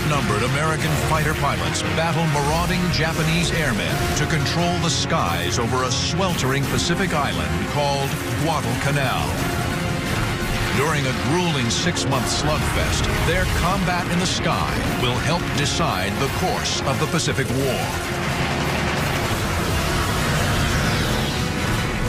outnumbered American fighter pilots battle marauding Japanese airmen to control the skies over a sweltering Pacific island called Guadalcanal. During a grueling 6-month slugfest, their combat in the sky will help decide the course of the Pacific War.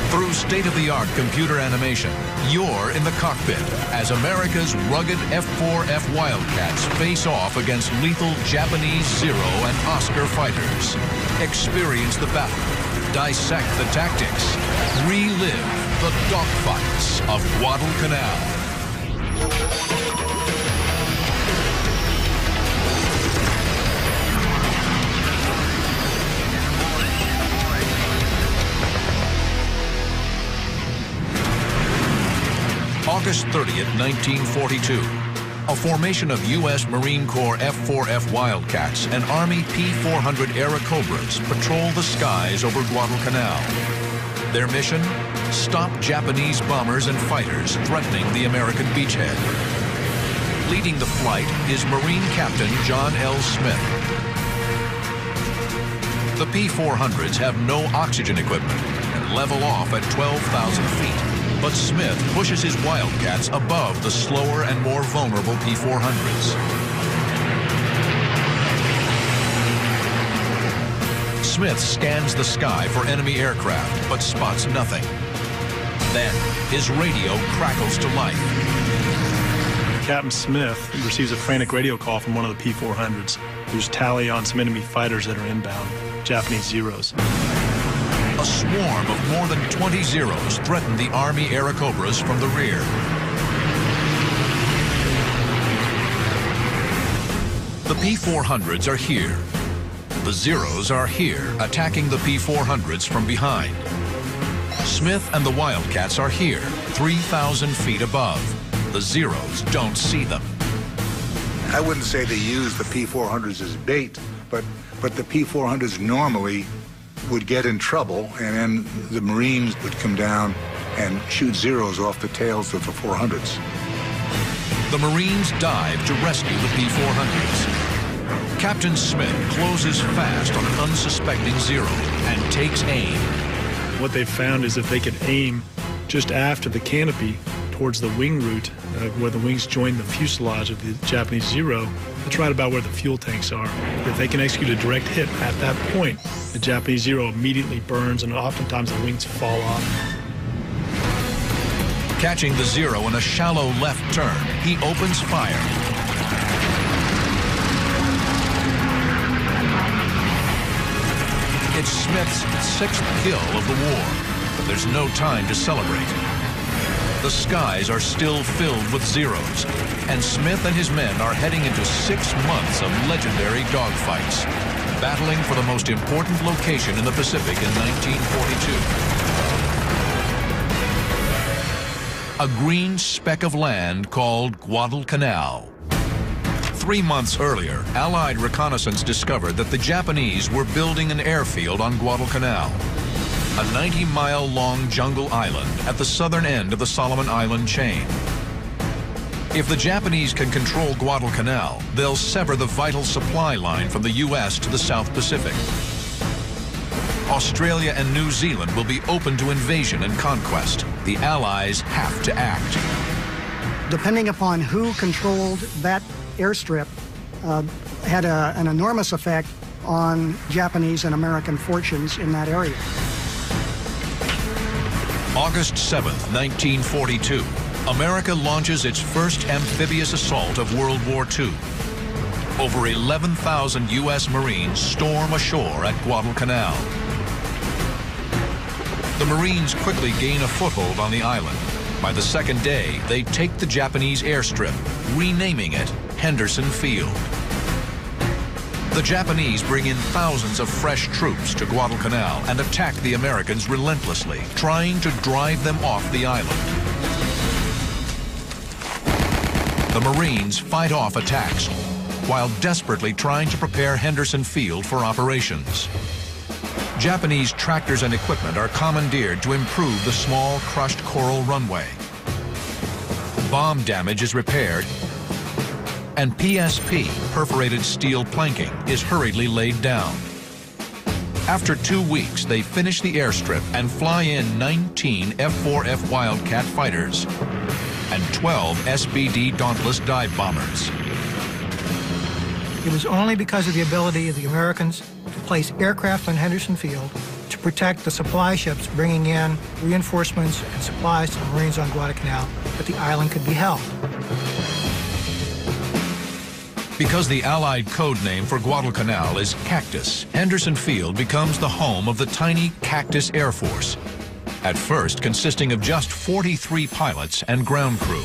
Through state-of-the-art computer animation, you're in the cockpit as America's rugged F-4F Wildcats face off against lethal Japanese Zero and Oscar fighters. Experience the battle, dissect the tactics, relive the dogfights of Guadalcanal. August 30th, 1942. A formation of U.S. Marine Corps F-4F Wildcats and Army P-400 Airacobras patrol the skies over Guadalcanal. Their mission? Stop Japanese bombers and fighters threatening the American beachhead. Leading the flight is Marine Captain John L. Smith. The P-400s have no oxygen equipment and level off at 12,000 feet. But Smith pushes his Wildcats above the slower and more vulnerable P-400s. Smith scans the sky for enemy aircraft, but spots nothing. Then, his radio crackles to life. Captain Smith receives a frantic radio call from one of the P-400s. There's tally on some enemy fighters that are inbound, Japanese Zeros. A swarm of more than 20 Zeros threaten the Army Airacobras from the rear. The P-400s are here. The Zeros are here, attacking the P-400s from behind. Smith and the Wildcats are here, 3,000 feet above. The Zeros don't see them. I wouldn't say they use the P-400s as bait, but the P-400s normally would get in trouble, and then the Marines would come down and shoot Zeros off the tails of the 400s. The Marines dive to rescue the P-400s. Captain Smith closes fast on an unsuspecting Zero and takes aim. What they found is if they could aim just after the canopy towards the wing route, where the wings join the fuselage of the Japanese Zero, that's right about where the fuel tanks are. If they can execute a direct hit at that point, the Japanese Zero immediately burns, and oftentimes the wings fall off. Catching the Zero in a shallow left turn, he opens fire. It's Smith's 6th kill of the war, but there's no time to celebrate. The skies are still filled with Zeros, and Smith and his men are heading into 6 months of legendary dogfights, battling for the most important location in the Pacific in 1942. A green speck of land called Guadalcanal. 3 months earlier, Allied reconnaissance discovered that the Japanese were building an airfield on Guadalcanal, a 90-mile-long jungle island at the southern end of the Solomon Island chain. If the Japanese can control Guadalcanal, they'll sever the vital supply line from the U.S. to the South Pacific. Australia and New Zealand will be open to invasion and conquest. The Allies have to act. Depending upon who controlled that airstrip, had an enormous effect on Japanese and American fortunes in that area. August 7th, 1942, America launches its first amphibious assault of World War II. Over 11,000 U.S. Marines storm ashore at Guadalcanal. The Marines quickly gain a foothold on the island. By the second day, they take the Japanese airstrip, renaming it Henderson Field. The Japanese bring in thousands of fresh troops to Guadalcanal and attack the Americans relentlessly, trying to drive them off the island. The Marines fight off attacks while desperately trying to prepare Henderson Field for operations. Japanese tractors and equipment are commandeered to improve the small crushed coral runway. Bomb damage is repaired, and PSP, perforated steel planking, is hurriedly laid down. After 2 weeks, they finish the airstrip and fly in 19 F-4F Wildcat fighters and 12 SBD Dauntless dive bombers. It was only because of the ability of the Americans to place aircraft on Henderson Field to protect the supply ships bringing in reinforcements and supplies to the Marines on Guadalcanal that the island could be held. Because the Allied code name for Guadalcanal is Cactus, Henderson Field becomes the home of the tiny Cactus Air Force, at first consisting of just 43 pilots and ground crew.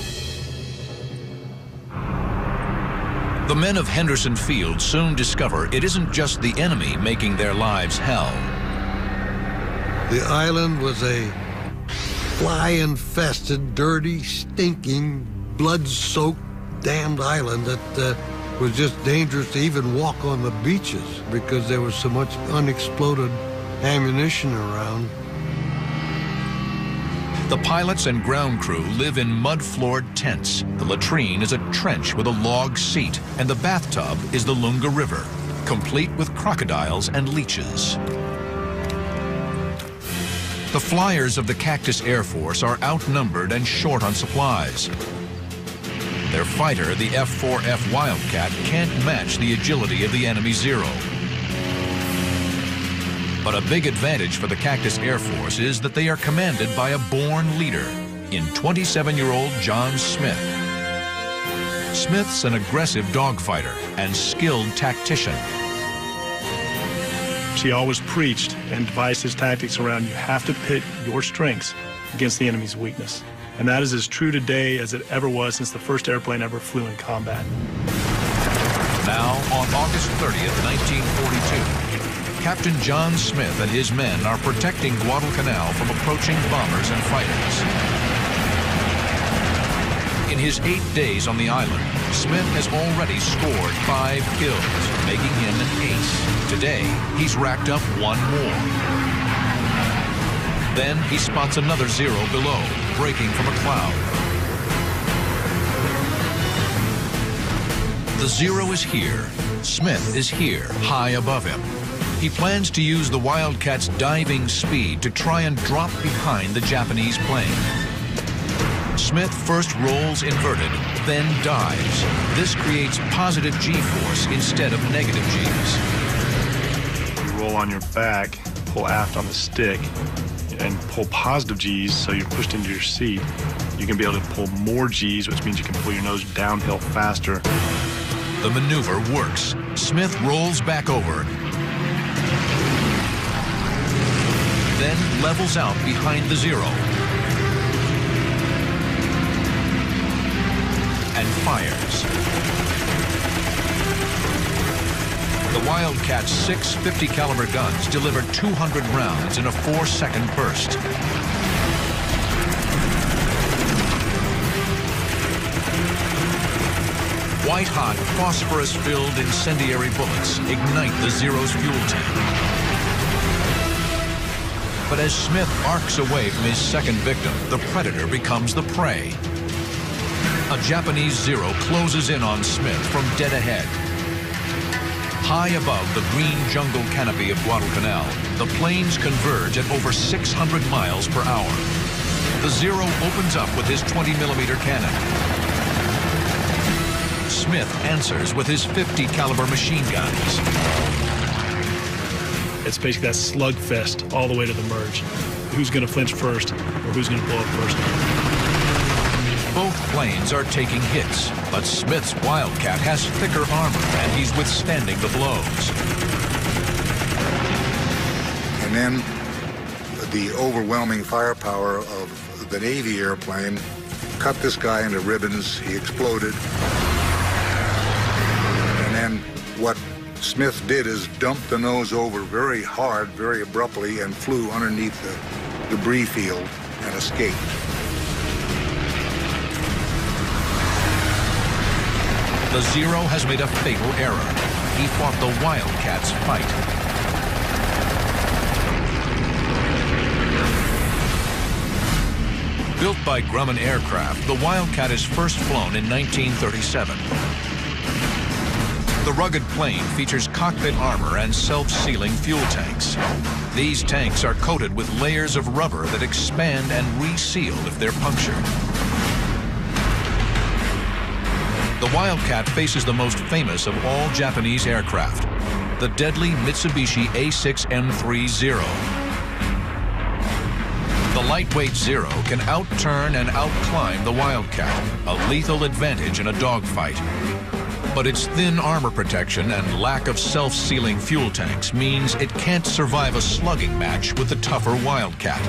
The men of Henderson Field soon discover it isn't just the enemy making their lives hell. The island was a fly-infested, dirty, stinking, blood-soaked, damned island that was just dangerous to even walk on the beaches because there was so much unexploded ammunition around. The pilots and ground crew live in mud-floored tents. The latrine is a trench with a log seat, and the bathtub is the Lunga River, complete with crocodiles and leeches. The flyers of the Cactus Air Force are outnumbered and short on supplies. Their fighter, the F-4F Wildcat, can't match the agility of the enemy Zero. But a big advantage for the Cactus Air Force is that they are commanded by a born leader in 27-year-old John Smith. Smith's an aggressive dogfighter and skilled tactician. She always preached and devised his tactics around you have to pit your strengths against the enemy's weakness. And that is as true today as it ever was since the first airplane ever flew in combat. Now, on August 30th, 1942, Captain John Smith and his men are protecting Guadalcanal from approaching bombers and fighters. In his 8 days on the island, Smith has already scored 5 kills, making him an ace. Today, he's racked up 1 more. Then he spots another Zero below, breaking from a cloud. The Zero is here. Smith is here, high above him. He plans to use the Wildcat's diving speed to try and drop behind the Japanese plane. Smith first rolls inverted, then dives. This creates positive G-force instead of negative Gs. You roll on your back, pull aft on the stick, and pull positive Gs so you're pushed into your seat. You can be able to pull more Gs, which means you can pull your nose downhill faster. The maneuver works. Smith rolls back over, then levels out behind the Zero and fires. The Wildcat's 6 .50 caliber guns deliver 200 rounds in a 4-second burst. White-hot, phosphorus-filled incendiary bullets ignite the Zero's fuel tank. But as Smith arcs away from his second victim, the predator becomes the prey. A Japanese Zero closes in on Smith from dead ahead. High above the green jungle canopy of Guadalcanal, the planes converge at over 600 miles per hour. The Zero opens up with his 20mm cannon. Smith answers with his .50 caliber machine guns. It's basically that slugfest all the way to the merge. Who's going to flinch first, or who's going to blow up first? Both planes are taking hits, but Smith's Wildcat has thicker armor, and he's withstanding the blows. And then the overwhelming firepower of the Navy airplane cut this guy into ribbons. He exploded. And then what Smith did is dump the nose over very hard, very abruptly, and flew underneath the debris field and escaped. The Zero has made a fatal error. He fought the Wildcat's fight. Built by Grumman Aircraft, the Wildcat is first flown in 1937. The rugged plane features cockpit armor and self-sealing fuel tanks. These tanks are coated with layers of rubber that expand and reseal if they're punctured. The Wildcat faces the most famous of all Japanese aircraft, the deadly Mitsubishi A6M3 The lightweight Zero can outturn and outclimb the Wildcat, a lethal advantage in a dogfight. But its thin armor protection and lack of self-sealing fuel tanks means it can't survive a slugging match with the tougher Wildcat.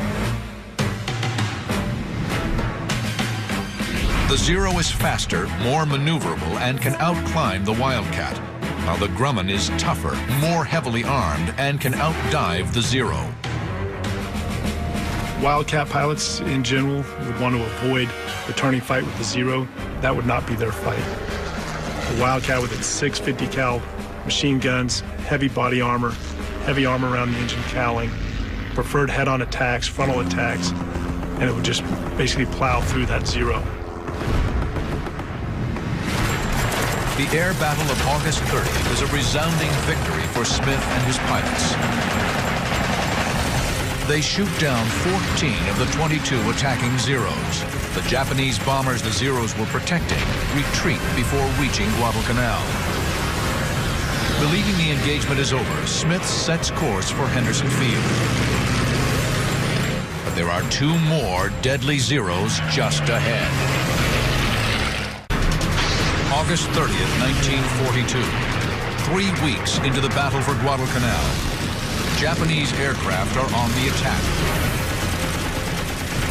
The Zero is faster, more maneuverable, and can outclimb the Wildcat, while the Grumman is tougher, more heavily armed, and can outdive the Zero. Wildcat pilots in general would want to avoid the turning fight with the Zero. That would not be their fight. The Wildcat with its 650 cal machine guns, heavy body armor, heavy armor around the engine cowling, preferred head-on attacks, frontal attacks, and it would just basically plow through that Zero. The air battle of August 30th is a resounding victory for Smith and his pilots. They shoot down 14 of the 22 attacking Zeros. The Japanese bombers the Zeros were protecting retreat before reaching Guadalcanal. Believing the engagement is over, Smith sets course for Henderson Field. But there are two more deadly Zeros just ahead. August 30th, 1942. 3 weeks into the battle for Guadalcanal, Japanese aircraft are on the attack.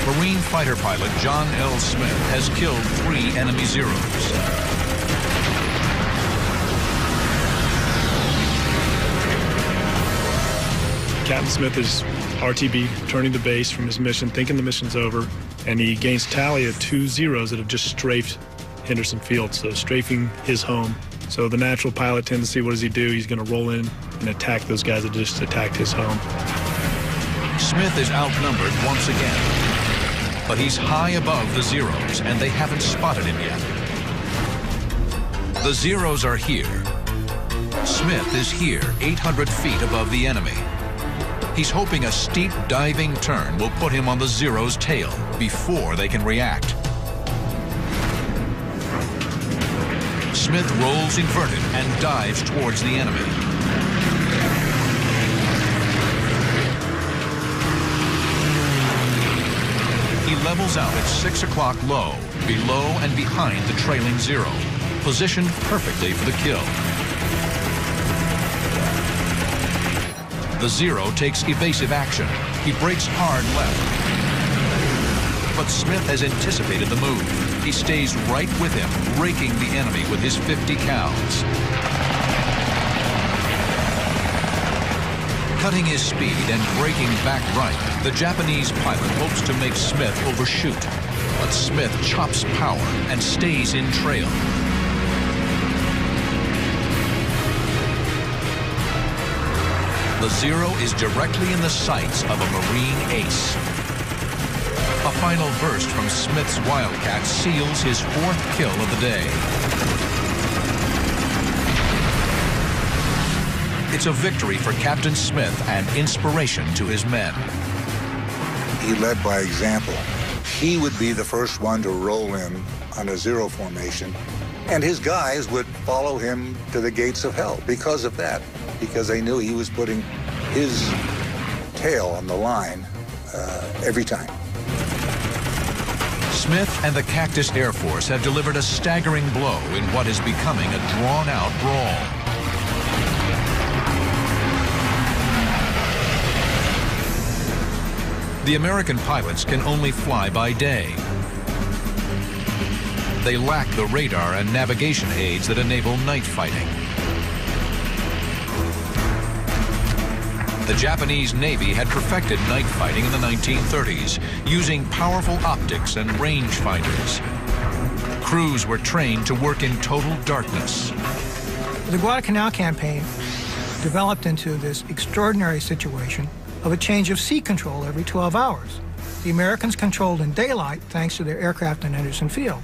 Marine fighter pilot John L. Smith has killed 3 enemy Zeros. Captain Smith is RTB, turning the base from his mission, thinking the mission's over, and he gains tally of 2 Zeros that have just strafed Henderson Field, so strafing his home. So the natural pilot tendency, what does he do? He's going to roll in and attack those guys that just attacked his home. Smith is outnumbered once again, but he's high above the Zeros, and they haven't spotted him yet. The Zeros are here. Smith is here, 800 feet above the enemy. He's hoping a steep diving turn will put him on the Zero's tail before they can react. Smith rolls inverted and dives towards the enemy. He levels out at 6 o'clock low, below and behind the trailing Zero, positioned perfectly for the kill. The Zero takes evasive action. He brakes hard left. But Smith has anticipated the move. He stays right with him, raking the enemy with his 50 cals. Cutting his speed and braking back right, the Japanese pilot hopes to make Smith overshoot. But Smith chops power and stays in trail. The Zero is directly in the sights of a Marine ace. A final burst from Smith's Wildcat seals his 4th kill of the day. It's a victory for Captain Smith and inspiration to his men. He led by example. He would be the first one to roll in on a Zero formation, and his guys would follow him to the gates of hell because of that, because they knew he was putting his tail on the line every time. Smith and the Cactus Air Force have delivered a staggering blow in what is becoming a drawn-out brawl. The American pilots can only fly by day. They lack the radar and navigation aids that enable night fighting. The Japanese Navy had perfected night fighting in the 1930s, using powerful optics and rangefinders. Crews were trained to work in total darkness. The Guadalcanal Campaign developed into this extraordinary situation of a change of sea control every 12 hours. The Americans controlled in daylight thanks to their aircraft in Henderson Field.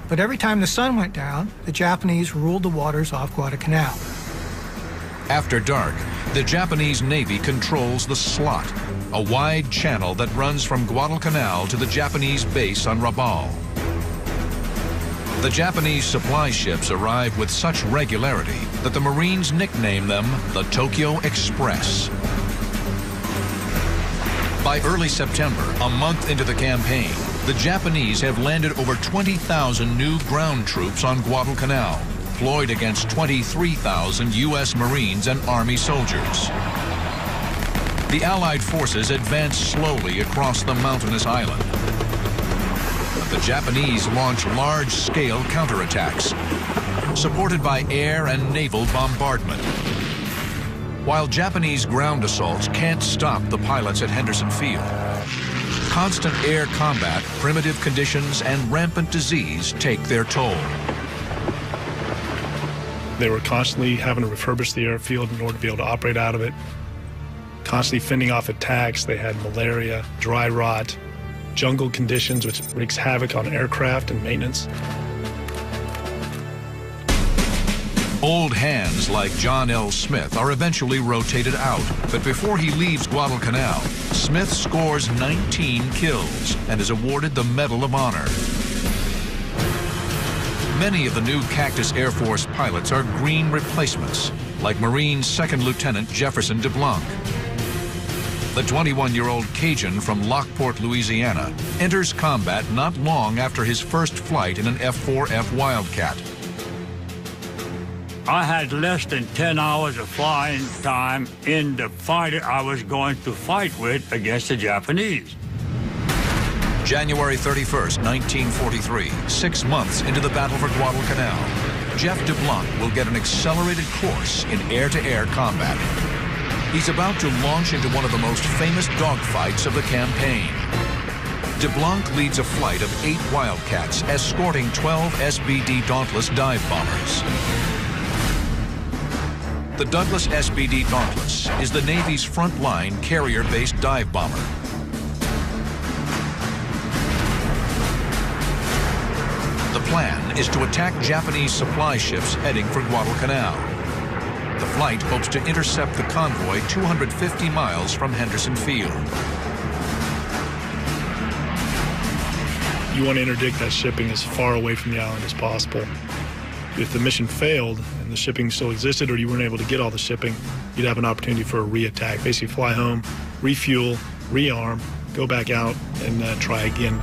But every time the sun went down, the Japanese ruled the waters off Guadalcanal. After dark, the Japanese Navy controls the slot, a wide channel that runs from Guadalcanal to the Japanese base on Rabaul. The Japanese supply ships arrive with such regularity that the Marines nickname them the Tokyo Express. By early September, a month into the campaign, the Japanese have landed over 20,000 new ground troops on Guadalcanal, deployed against 23,000 U.S. Marines and Army soldiers. The Allied forces advance slowly across the mountainous island. The Japanese launch large-scale counterattacks, supported by air and naval bombardment. While Japanese ground assaults can't stop the pilots at Henderson Field, constant air combat, primitive conditions, and rampant disease take their toll. They were constantly having to refurbish the airfield in order to be able to operate out of it, constantly fending off attacks. They had malaria, dry rot, jungle conditions, which wreaks havoc on aircraft and maintenance. Old hands like John L. Smith are eventually rotated out, but before he leaves Guadalcanal, Smith scores 19 kills and is awarded the Medal of Honor. Many of the new Cactus Air Force pilots are green replacements, like Marine Second Lieutenant Jefferson DeBlanc. The 21-year-old Cajun from Lockport, Louisiana, enters combat not long after his first flight in an F-4F Wildcat. I had less than 10 hours of flying time in the fighter I was going to fight with against the Japanese. January 31st, 1943, 6 months into the battle for Guadalcanal, Jeff DeBlanc will get an accelerated course in air-to-air combat. He's about to launch into one of the most famous dogfights of the campaign. DeBlanc leads a flight of 8 Wildcats, escorting 12 SBD Dauntless dive bombers. The Douglas SBD Dauntless is the Navy's frontline carrier-based dive bomber. The plan is to attack Japanese supply ships heading for Guadalcanal. The flight hopes to intercept the convoy 250 miles from Henderson Field. You want to interdict that shipping as far away from the island as possible. If the mission failed and the shipping still existed, or you weren't able to get all the shipping, you'd have an opportunity for a re-attack. Basically fly home, refuel, rearm, go back out, and try again.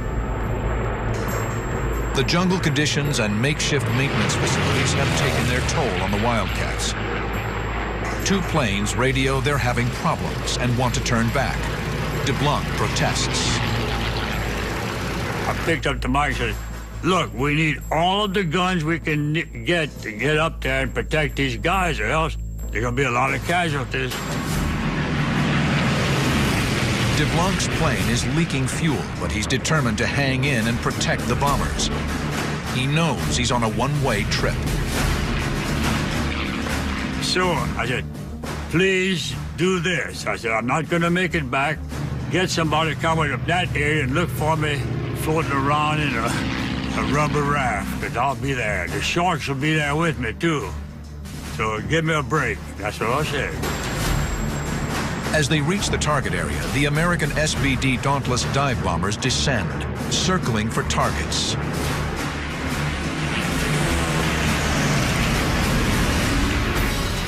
The jungle conditions and makeshift maintenance facilities have taken their toll on the Wildcats. 2 planes radio they're having problems and want to turn back. DeBlanc protests. I picked up the mic and said, look, we need all of the guns we can get to get up there and protect these guys, or else there's going to be a lot of casualties. DeBlanc's plane is leaking fuel, but he's determined to hang in and protect the bombers. He knows he's on a one-way trip. So I said, please do this. I said, I'm not going to make it back. Get somebody coming up that area and look for me floating around in a rubber raft, because I'll be there. The sharks will be there with me, too. So give me a break. That's what I said. As they reach the target area, the American SBD Dauntless dive bombers descend, circling for targets.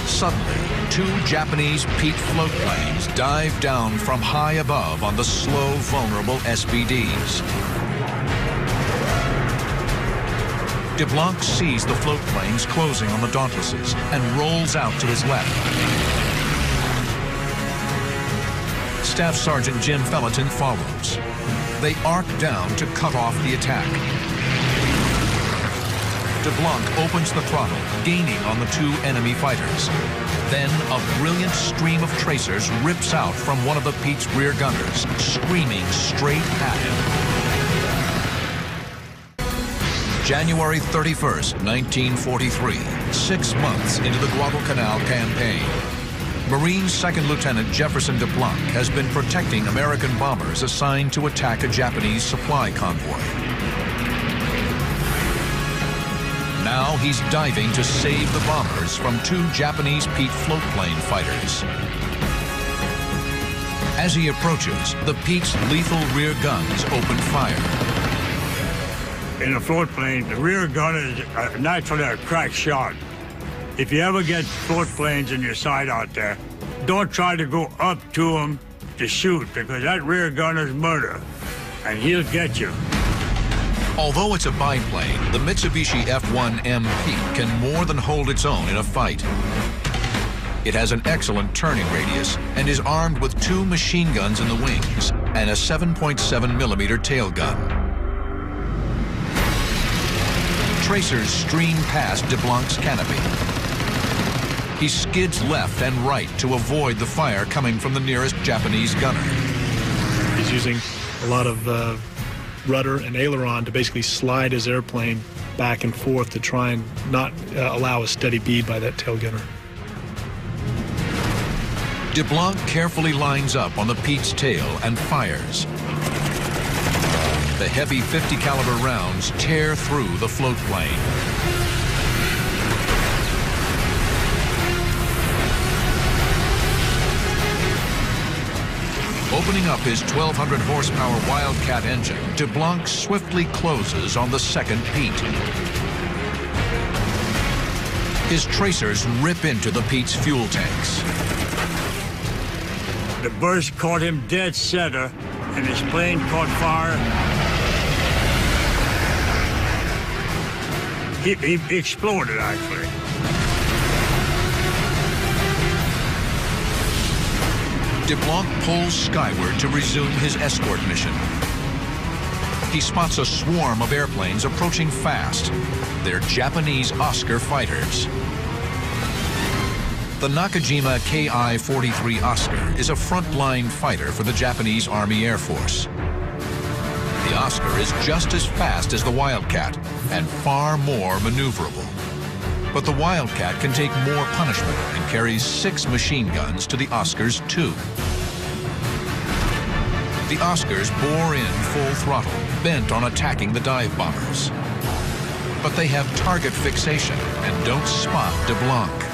Suddenly, 2 Japanese Pete float planes dive down from high above on the slow, vulnerable SBDs. DeBlanc sees the float planes closing on the Dauntlesses and rolls out to his left. Staff Sergeant Jim Felleton follows. They arc down to cut off the attack. DeBlanc opens the throttle, gaining on the 2 enemy fighters. Then a brilliant stream of tracers rips out from one of the Pete's rear gunners, screaming straight at him. January 31st, 1943, 6 months into the Guadalcanal Campaign. Marine Second Lieutenant Jefferson DeBlanc has been protecting American bombers assigned to attack a Japanese supply convoy. Now he's diving to save the bombers from 2 Japanese Pete floatplane fighters. As he approaches, the Pete's lethal rear guns open fire. In a floatplane, the rear gun is naturally a crack shot. If you ever get floatplanes in your sight out there, don't try to go up to them to shoot, because that rear gun is murder, and he'll get you. Although it's a biplane, the Mitsubishi F1MP can more than hold its own in a fight. It has an excellent turning radius and is armed with 2 machine guns in the wings and a 7.7mm tail gun. Tracers stream past DeBlanc's canopy. He skids left and right to avoid the fire coming from the nearest Japanese gunner. He's using a lot of rudder and aileron to basically slide his airplane back and forth to try and not allow a steady bead by that tail gunner. DeBlanc carefully lines up on the Pete's tail and fires. The heavy .50 caliber rounds tear through the float plane. Opening up his 1,200 horsepower Wildcat engine, DeBlanc swiftly closes on the second Pete. His tracers rip into the Pete's fuel tanks. The burst caught him dead center, and his plane caught fire. He exploded, actually. DeBlanc pulls skyward to resume his escort mission. He spots a swarm of airplanes approaching fast. They're Japanese Oscar fighters. The Nakajima Ki-43 Oscar is a frontline fighter for the Japanese Army Air Force. The Oscar is just as fast as the Wildcat and far more maneuverable. But the Wildcat can take more punishment and carries 6 machine guns to the Oscar's 2. The Oscars bore in full throttle, bent on attacking the dive bombers. But they have target fixation and don't spot DeBlanc.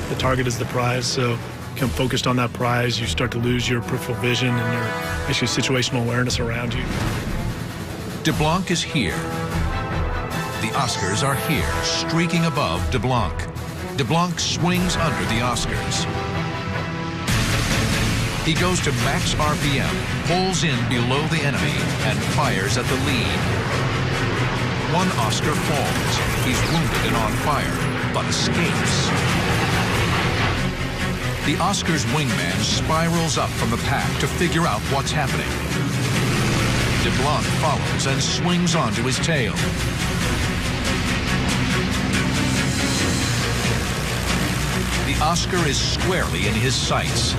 The target is the prize, so you become focused on that prize, you start to lose your peripheral vision and your actually situational awareness around you. DeBlanc is here. The Oscars are here, streaking above DeBlanc. DeBlanc swings under the Oscars. He goes to max RPM, pulls in below the enemy, and fires at the lead. One Oscar falls. He's wounded and on fire, but escapes. The Oscar's wingman spirals up from the pack to figure out what's happening. DeBlanc follows and swings onto his tail. The Oscar is squarely in his sights.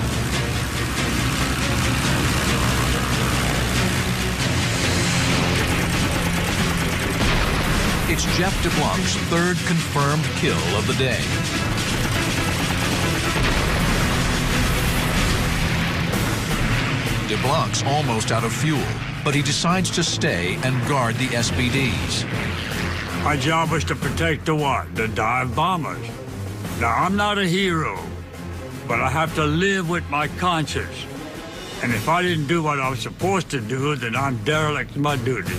It's Jeff DeBlanc's 3rd confirmed kill of the day. DeBlanc's almost out of fuel, but he decides to stay and guard the SBDs. My job was to protect the what? The dive bombers. Now, I'm not a hero, but I have to live with my conscience. And if I didn't do what I was supposed to do, then I'm derelict in my duty.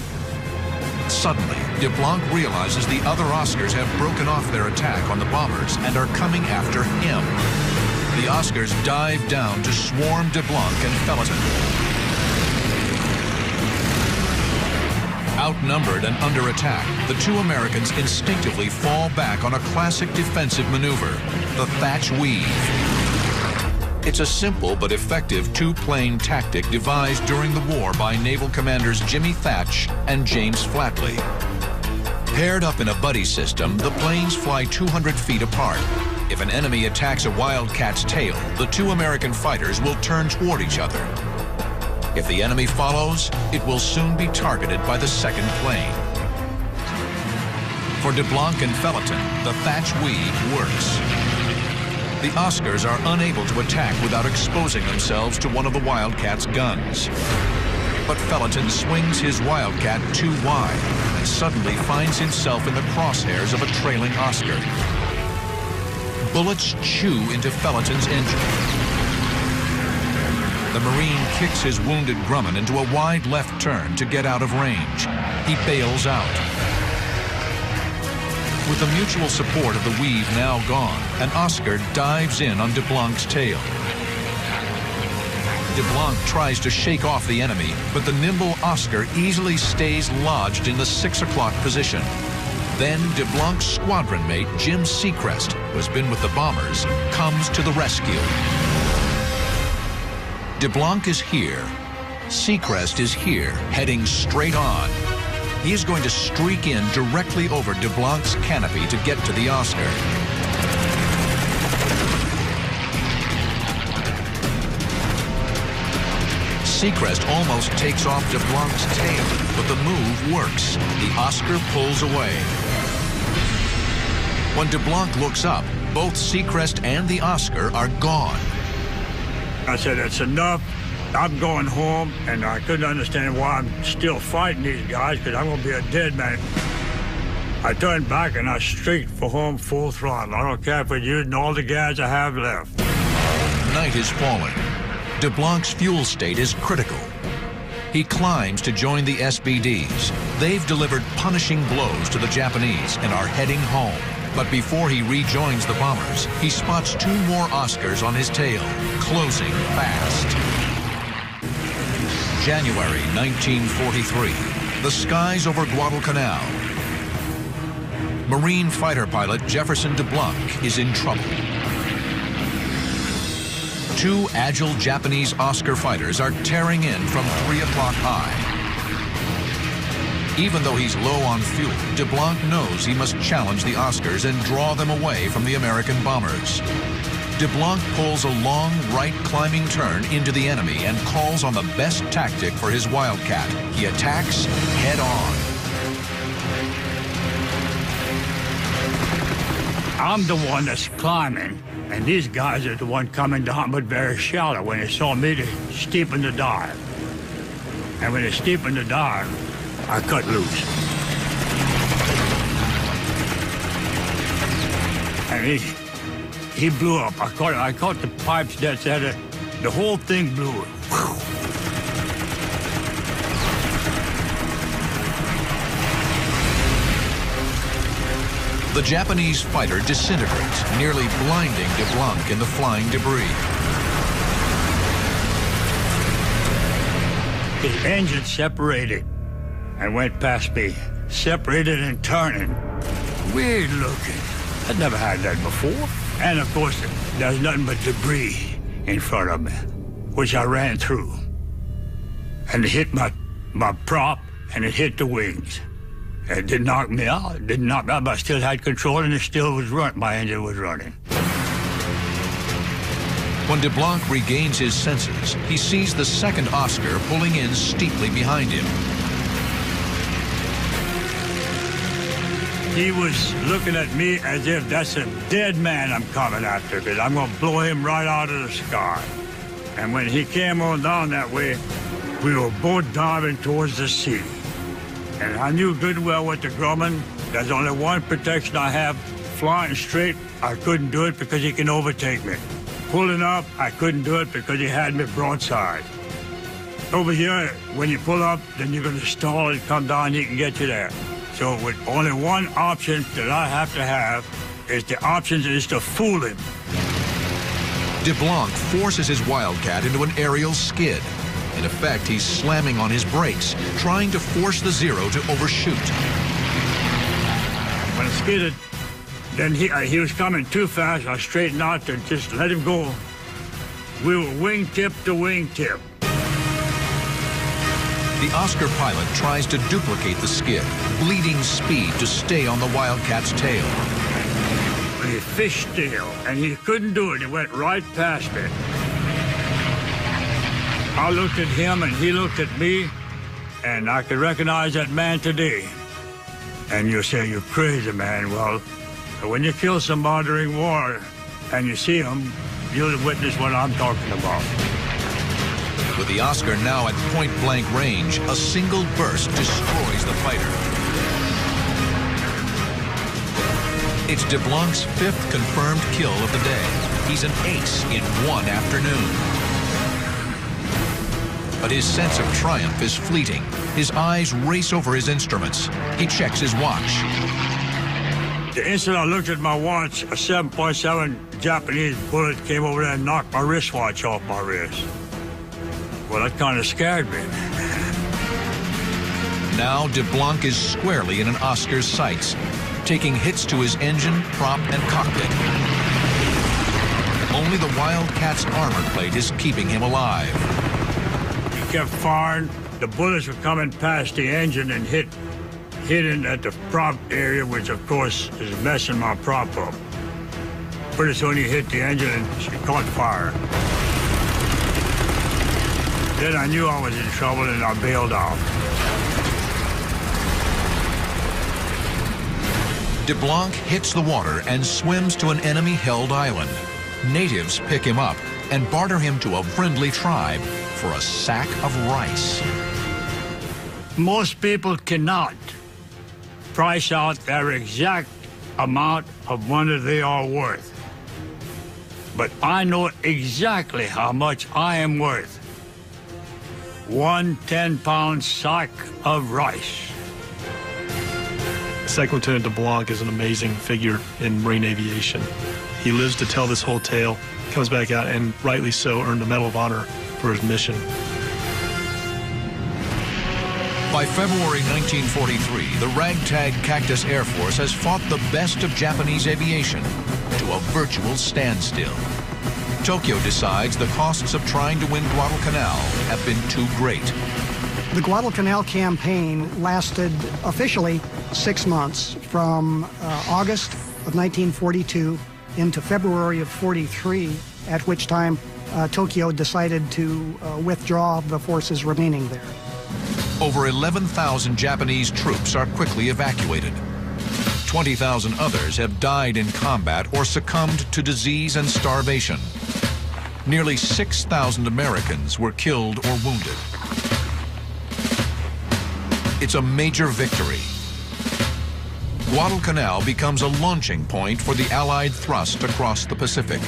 Suddenly, DeBlanc realizes the other Oscars have broken off their attack on the bombers and are coming after him. The Oscars dive down to swarm DeBlanc and Felleton. Outnumbered and under attack, the 2 Americans instinctively fall back on a classic defensive maneuver, the Thatch Weave. It's a simple but effective 2-plane tactic devised during the war by Naval Commanders Jimmy Thatch and James Flatley. Paired up in a buddy system, the planes fly 200 feet apart. If an enemy attacks a Wildcat's tail, the 2 American fighters will turn toward each other. If the enemy follows, it will soon be targeted by the second plane. For DeBlanc and Felleton, the Thatch Weave works. The Oscars are unable to attack without exposing themselves to one of the Wildcat's guns. But Felleton swings his Wildcat too wide and suddenly finds himself in the crosshairs of a trailing Oscar. Bullets chew into Felleton's engine. The Marine kicks his wounded Grumman into a wide left turn to get out of range. He bails out. With the mutual support of the weave now gone, an Oscar dives in on DeBlanc's tail. DeBlanc tries to shake off the enemy, but the nimble Oscar easily stays lodged in the 6 o'clock position. Then DeBlanc's squadron mate, Jim Seacrest, who has been with the bombers, comes to the rescue. DeBlanc is here. Seacrest is here, heading straight on. He is going to streak in directly over DeBlanc's canopy to get to the Oscar. Seacrest almost takes off DeBlanc's tail, but the move works. The Oscar pulls away. When DeBlanc looks up, both Seacrest and the Oscar are gone. I said, "It's enough. I'm going home," and I couldn't understand why I'm still fighting these guys, because I'm going to be a dead man. I turned back and I streaked for home full throttle. I don't care if we're using all the gas I have left. Night is falling. DeBlanc's fuel state is critical. He climbs to join the SBDs. They've delivered punishing blows to the Japanese and are heading home. But before he rejoins the bombers, he spots 2 more Oscars on his tail, closing fast. January 1943. The skies over Guadalcanal. Marine fighter pilot Jefferson DeBlanc is in trouble. 2 agile Japanese Oscar fighters are tearing in from 3 o'clock high. Even though he's low on fuel, DeBlanc knows he must challenge the Oscars and draw them away from the American bombers. DeBlanc pulls a long right climbing turn into the enemy and calls on the best tactic for his Wildcat. He attacks head on. I'm the one that's climbing, and these guys are the one coming down, but very shallow. When they saw me, they steepened the dive. And when they steepened the dive, I cut loose. And he blew up. I caught the pipes that said it. The whole thing blew. The Japanese fighter disintegrates, nearly blinding DeBlanc in the flying debris. His engine separated and went past me, separated and turning. Weird looking. I'd never had that before. And of course, there's nothing but debris in front of me, which I ran through. And it hit my prop, and it hit the wings. It didn't knock me out. It didn't knock me out, but I still had control, and it still was running. My engine was running. When DeBlanc regains his senses, he sees the second Oscar pulling in steeply behind him. He was looking at me as if that's a dead man I'm coming after, because I'm going to blow him right out of the sky. And when he came on down that way, we were both diving towards the sea. And I knew good well with the Grumman, there's only one protection I have. Flying straight, I couldn't do it because he can overtake me. Pulling up, I couldn't do it because he had me broadside. Over here, when you pull up, then you're going to stall and come down, he can get you there. So with only one option that I have to have is the option is to fool him. DeBlanc forces his Wildcat into an aerial skid. In effect, he's slamming on his brakes, trying to force the Zero to overshoot. When I skidded, then he was coming too fast. I straightened out and just let him go. We were wingtip to wingtip. The Oscar pilot tries to duplicate the skid, bleeding speed to stay on the Wildcat's tail. He fished tail, and he couldn't do it. He went right past it. I looked at him, and he looked at me, and I could recognize that man today. And you say, "You're crazy, man." Well, when you kill somebody during war, and you see him, you'll witness what I'm talking about. With the Oscar now at point-blank range, a single burst destroys the fighter. It's DeBlanc's 5th confirmed kill of the day. He's an ace in one afternoon. But his sense of triumph is fleeting. His eyes race over his instruments. He checks his watch. The instant I looked at my watch, a 7.7 Japanese bullet came over there and knocked my wristwatch off my wrist. Well, that kind of scared me. Now DeBlanc is squarely in an Oscar's sights, taking hits to his engine, prop, and cockpit. Only the Wildcat's armor plate is keeping him alive. He kept firing. The bullets were coming past the engine and hitting at the prop area, which of course is messing my prop up. Pretty soon he hit the engine and she caught fire. Then I knew I was in trouble and I bailed out. DeBlanc hits the water and swims to an enemy-held island. Natives pick him up and barter him to a friendly tribe for a sack of rice. Most people cannot price out their exact amount of money they are worth. But I know exactly how much I am worth. 1 10-pound sack of rice. Second Lieutenant DeBlanc is an amazing figure in Marine aviation. He lives to tell this whole tale, comes back out, and rightly so, earned the Medal of Honor for his mission. By February 1943, the ragtag Cactus Air Force has fought the best of Japanese aviation to a virtual standstill. Tokyo decides the costs of trying to win Guadalcanal have been too great. The Guadalcanal Campaign lasted officially 6 months, from August of 1942 into February of 43, at which time Tokyo decided to withdraw the forces remaining there. Over 11,000 Japanese troops are quickly evacuated. 20,000 others have died in combat or succumbed to disease and starvation. Nearly 6,000 Americans were killed or wounded. It's a major victory. Guadalcanal becomes a launching point for the Allied thrust across the Pacific.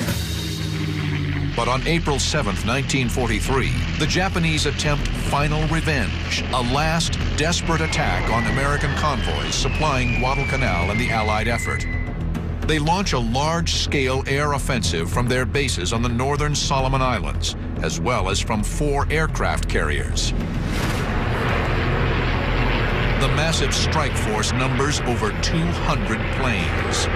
But on April 7, 1943, the Japanese attempt final revenge, a last desperate attack on American convoys supplying Guadalcanal and the Allied effort. They launch a large-scale air offensive from their bases on the northern Solomon Islands, as well as from 4 aircraft carriers. The massive strike force numbers over 200 planes.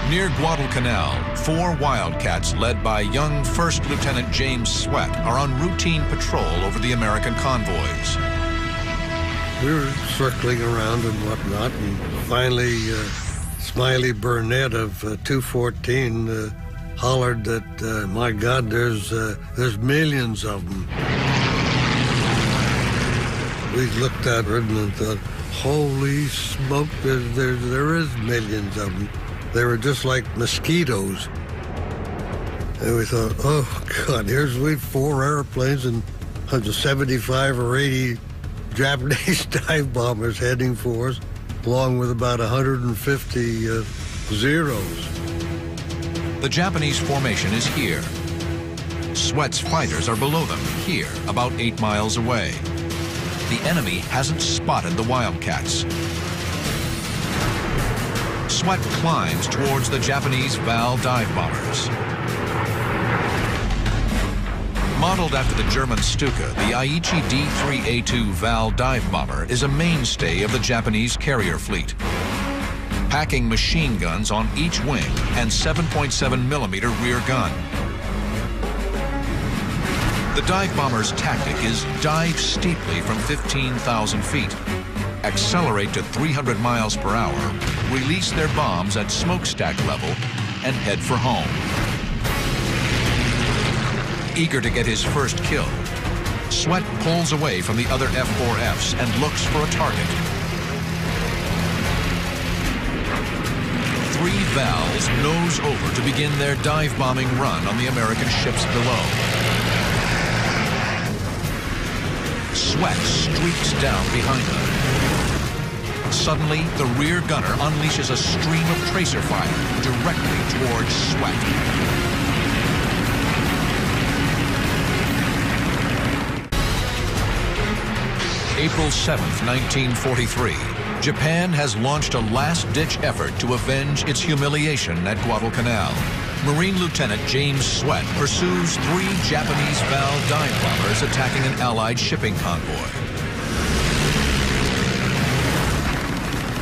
Near Guadalcanal, 4 Wildcats led by young First Lieutenant James Sweat are on routine patrol over the American convoys. We were circling around and whatnot, and finally Smiley Burnett of 214 hollered that, my God, there's millions of them. We looked at it and thought, holy smoke, there is millions of them. They were just like mosquitoes. And we thought, oh, God, here's 4 airplanes and 75 or 80 Japanese dive bombers heading for us, along with about 150 Zeros. The Japanese formation is here. Sweat's fighters are below them, here, about 8 miles away. The enemy hasn't spotted the Wildcats. Sweat climbs towards the Japanese Val dive bombers. Modeled after the German Stuka, the Aichi D-3A2 Val dive bomber is a mainstay of the Japanese carrier fleet, packing machine guns on each wing and 7.7mm rear gun. The dive bomber's tactic is dive steeply from 15,000 feet, accelerate to 300 miles per hour, release their bombs at smokestack level, and head for home. Eager to get his first kill, Sweat pulls away from the other F-4Fs and looks for a target. 3 three valves nose over to begin their dive-bombing run on the American ships below. Sweat streaks down behind them. Suddenly, the rear gunner unleashes a stream of tracer fire directly towards Sweat. April 7, 1943, Japan has launched a last-ditch effort to avenge its humiliation at Guadalcanal. Marine Lieutenant James Sweat pursues three Japanese Val dive bombers attacking an Allied shipping convoy.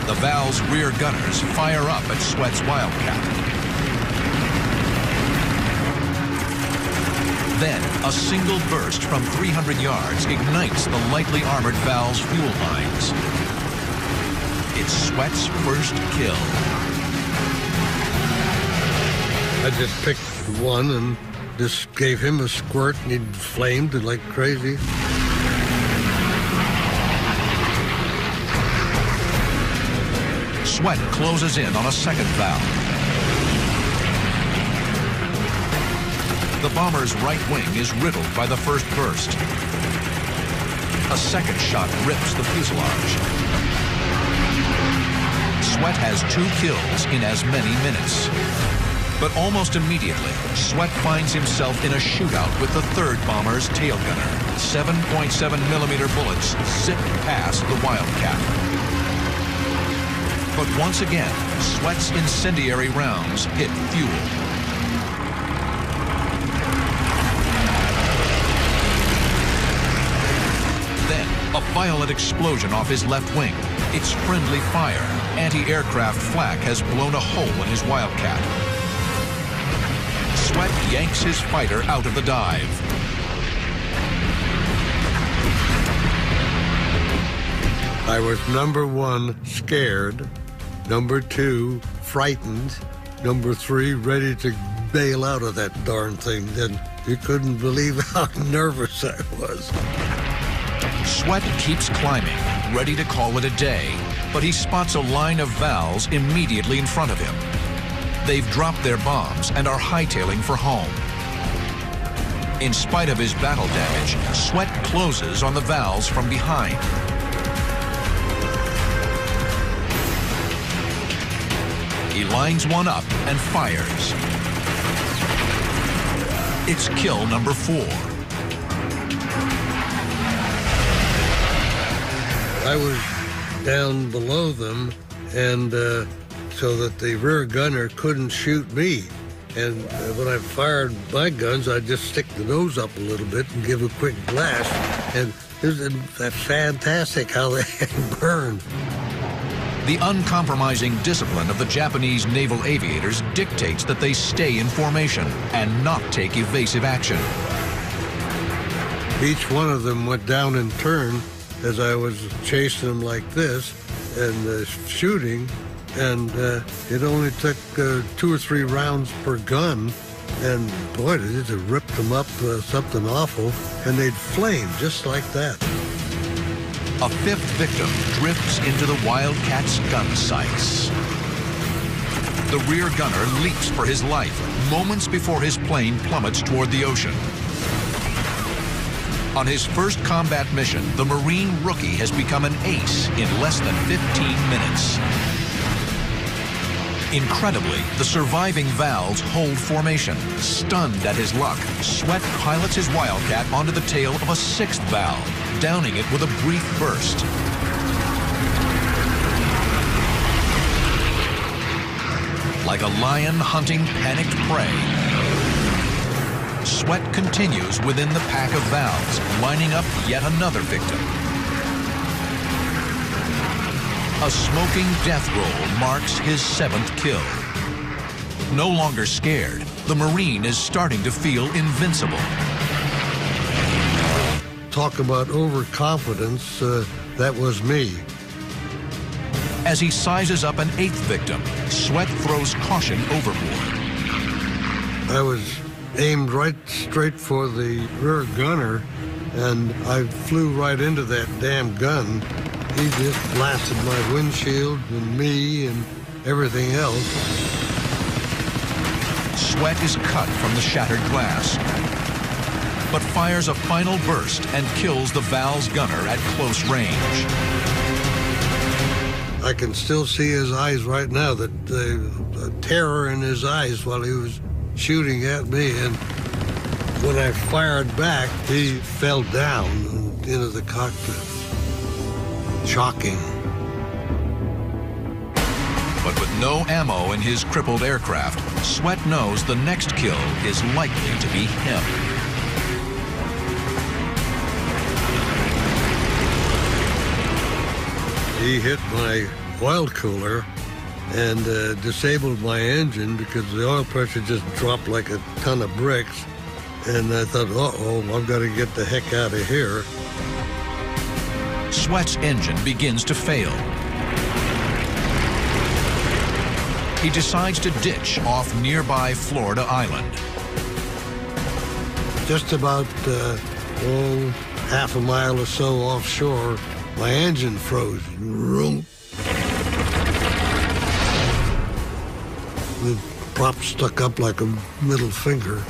The Val's rear gunners fire up at Sweat's Wildcat. Then, a single burst from 300 yards ignites the lightly armored Val's fuel lines. It's Sweat's first kill. I just picked one and just gave him a squirt, and he flamed like crazy. Sweat closes in on a second valve. The bomber's right wing is riddled by the first burst. A second shot rips the fuselage. Sweat has 2 kills in as many minutes. But almost immediately, Sweat finds himself in a shootout with the third bomber's tail gunner. 7.7mm bullets zip past the Wildcat. But once again, Sweat's incendiary rounds hit fuel. A violent explosion off his left wing. It's friendly fire. Anti-aircraft flak has blown a hole in his Wildcat. Sweat yanks his fighter out of the dive. I was number 1, scared. Number 2, frightened. Number 3, ready to bail out of that darn thing. Then you couldn't believe how nervous I was. Sweat keeps climbing, ready to call it a day, but he spots a line of Vals immediately in front of him. They've dropped their bombs and are hightailing for home. In spite of his battle damage, Sweat closes on the Vals from behind. He lines one up and fires. It's kill number 4. I was down below them, and so that the rear gunner couldn't shoot me. And when I fired my guns, I'd just stick the nose up a little bit and give a quick blast. And it was fantastic how they burned. The uncompromising discipline of the Japanese naval aviators dictates that they stay in formation and not take evasive action. Each one of them went down in turn as I was chasing them like this and shooting, and it only took 2 or 3 rounds per gun, and boy, it just ripped them up something awful, and they'd flame just like that. A 5th victim drifts into the Wildcat's gun sights. The rear gunner leaps for his life moments before his plane plummets toward the ocean. On his first combat mission, the Marine rookie has become an ace in less than 15 minutes. Incredibly, the surviving Vals hold formation. Stunned at his luck, Sweat pilots his Wildcat onto the tail of a 6th Val, downing it with a brief burst. Like a lion hunting panicked prey, Sweat continues within the pack of Vals, lining up yet another victim. A smoking death roll marks his 7th kill. No longer scared, the Marine is starting to feel invincible. Talk about overconfidence, that was me. As he sizes up an 8th victim, Sweat throws caution overboard. I was aimed right straight for the rear gunner, and I flew right into that damn gun. He just blasted my windshield and me and everything else. Sweat is cut from the shattered glass, but fires a final burst and kills the Val's gunner at close range. I can still see his eyes right now, the terror in his eyes while he was shooting at me. And when I fired back, he fell down into the cockpit. Shocking. But with no ammo in his crippled aircraft, Sweat knows the next kill is likely to be him. He hit my oil cooler and disabled my engine because the oil pressure just dropped like a ton of bricks. And I thought, uh-oh, I've got to get the heck out of here. Sweat's engine begins to fail. He decides to ditch off nearby Florida Island. Just about, half a mile or so offshore, my engine froze. The prop stuck up like a middle finger.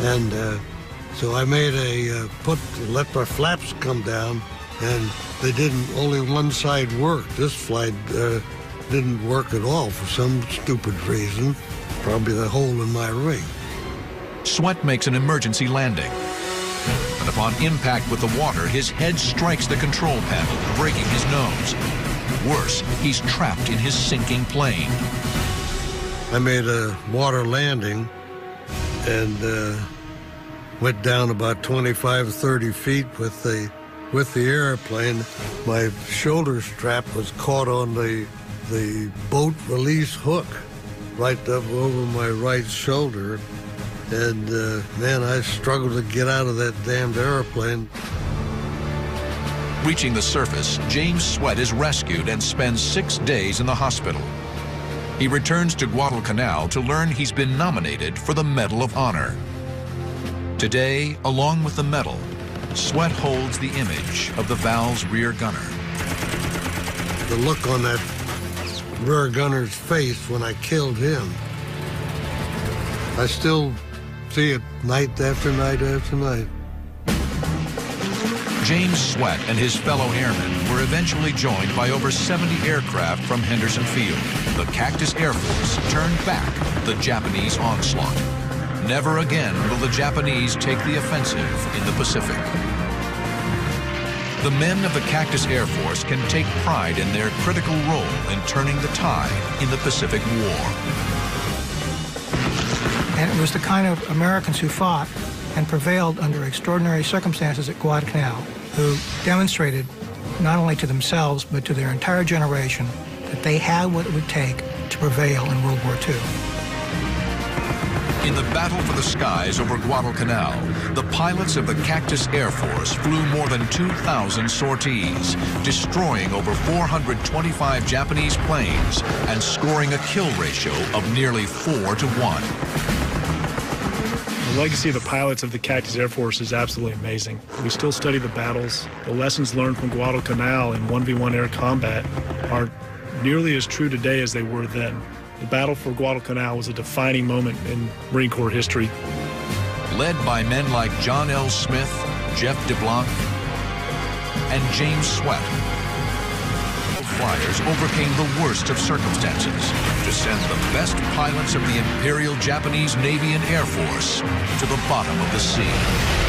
And so I made let my flaps come down, and they didn't, only one side worked. This flight didn't work at all for some stupid reason, probably the hole in my ring. Sweat makes an emergency landing. But upon impact with the water, his head strikes the control panel, breaking his nose. Worse, he's trapped in his sinking plane. I made a water landing and went down about 25, 30 feet with the airplane. My shoulder strap was caught on the boat release hook right up over my right shoulder. And man, I struggled to get out of that damned airplane. Reaching the surface, James Sweat is rescued and spends 6 days in the hospital. He returns to Guadalcanal to learn he's been nominated for the Medal of Honor. Today, along with the medal, Sweat holds the image of the Val's rear gunner. The look on that rear gunner's face when I killed him, I still see it night after night after night. James Sweat and his fellow airmen were eventually joined by over 70 aircraft from Henderson Field. The Cactus Air Force turned back the Japanese onslaught. Never again will the Japanese take the offensive in the Pacific. The men of the Cactus Air Force can take pride in their critical role in turning the tide in the Pacific War. And it was the kind of Americans who fought and prevailed under extraordinary circumstances at Guadalcanal, who demonstrated not only to themselves but to their entire generation that they had what it would take to prevail in World War II. In the battle for the skies over Guadalcanal, the pilots of the Cactus Air Force flew more than 2,000 sorties, destroying over 425 Japanese planes and scoring a kill ratio of nearly 4 to 1. The legacy of the pilots of the Cactus Air Force is absolutely amazing. We still study the battles. The lessons learned from Guadalcanal in 1v1 air combat are nearly as true today as they were then. The battle for Guadalcanal was a defining moment in Marine Corps history. Led by men like John L. Smith, Jeff DeBlanc, and James Sweat, flyers overcame the worst of circumstances to send the best pilots of the Imperial Japanese Navy and Air Force to the bottom of the sea.